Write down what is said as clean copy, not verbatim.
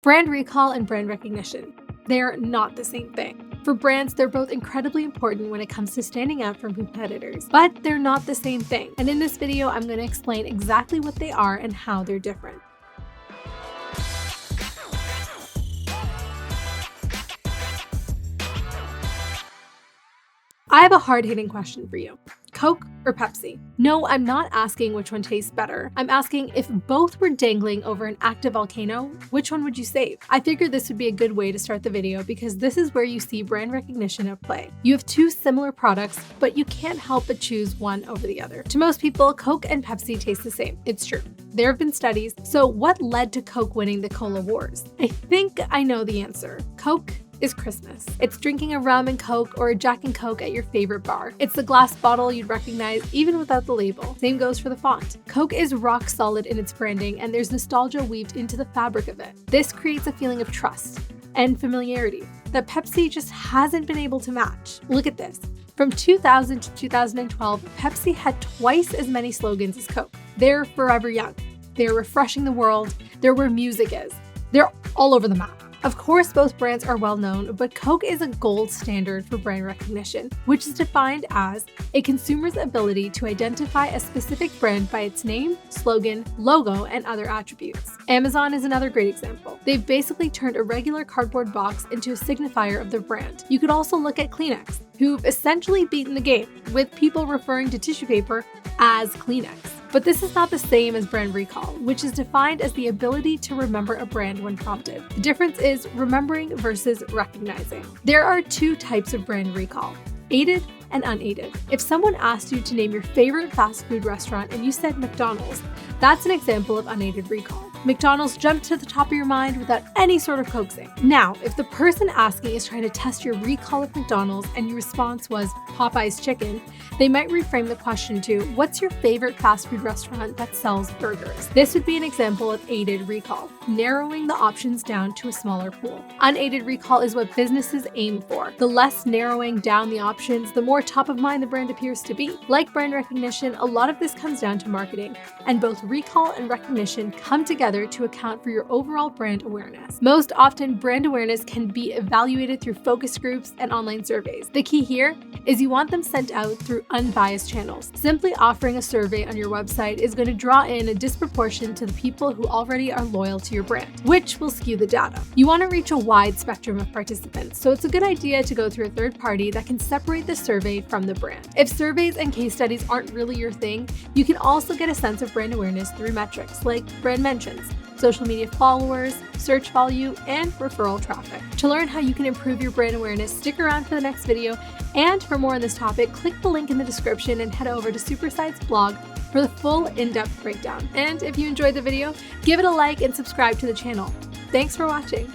Brand recall and brand recognition. They're not the same thing. For brands, they're both incredibly important when it comes to standing out from competitors, but they're not the same thing. And in this video, I'm going to explain exactly what they are and how they're different. I have a hard-hitting question for you. Coke or Pepsi? No, I'm not asking which one tastes better. I'm asking if both were dangling over an active volcano, which one would you save? I figured this would be a good way to start the video because this is where you see brand recognition at play. You have two similar products, but you can't help but choose one over the other. To most people, Coke and Pepsi taste the same. It's true. There have been studies. So what led to Coke winning the Cola Wars? I think I know the answer. Coke is Christmas. It's drinking a rum and Coke or a Jack and Coke at your favorite bar. It's the glass bottle you'd recognize even without the label. Same goes for the font. Coke is rock solid in its branding, and there's nostalgia weaved into the fabric of it. This creates a feeling of trust and familiarity that Pepsi just hasn't been able to match. Look at this. From 2000 to 2012, Pepsi had twice as many slogans as Coke. They're forever young. They're refreshing the world. They're where music is. They're all over the map. Of course, both brands are well known, but Coke is a gold standard for brand recognition, which is defined as a consumer's ability to identify a specific brand by its name, slogan, logo, and other attributes. Amazon is another great example. They've basically turned a regular cardboard box into a signifier of their brand. You could also look at Kleenex, who've essentially beaten the game, with people referring to tissue paper as Kleenex. But this is not the same as brand recall, which is defined as the ability to remember a brand when prompted. The difference is remembering versus recognizing. There are two types of brand recall: aided and unaided. If someone asked you to name your favorite fast food restaurant and you said McDonald's, that's an example of unaided recall. McDonald's jumped to the top of your mind without any sort of coaxing. Now, if the person asking is trying to test your recall of McDonald's and your response was Popeye's chicken, they might reframe the question to, what's your favorite fast food restaurant that sells burgers? This would be an example of aided recall, narrowing the options down to a smaller pool. Unaided recall is what businesses aim for. The less narrowing down the options, the more top of mind the brand appears to be. Like brand recognition, a lot of this comes down to marketing, and both recall and recognition come together to account for your overall brand awareness. Most often, brand awareness can be evaluated through focus groups and online surveys. The key here is you want them sent out through unbiased channels. Simply offering a survey on your website is going to draw in a disproportion to the people who already are loyal to your brand, which will skew the data. You want to reach a wide spectrum of participants, so it's a good idea to go through a third party that can separate the survey from the brand. If surveys and case studies aren't really your thing, you can also get a sense of brand awareness through metrics like brand mentions, social media followers, search volume, and referral traffic. To learn how you can improve your brand awareness, stick around for the next video. And for more on this topic, click the link in the description and head over to Superside's blog for the full in-depth breakdown. And if you enjoyed the video, give it a like and subscribe to the channel. Thanks for watching.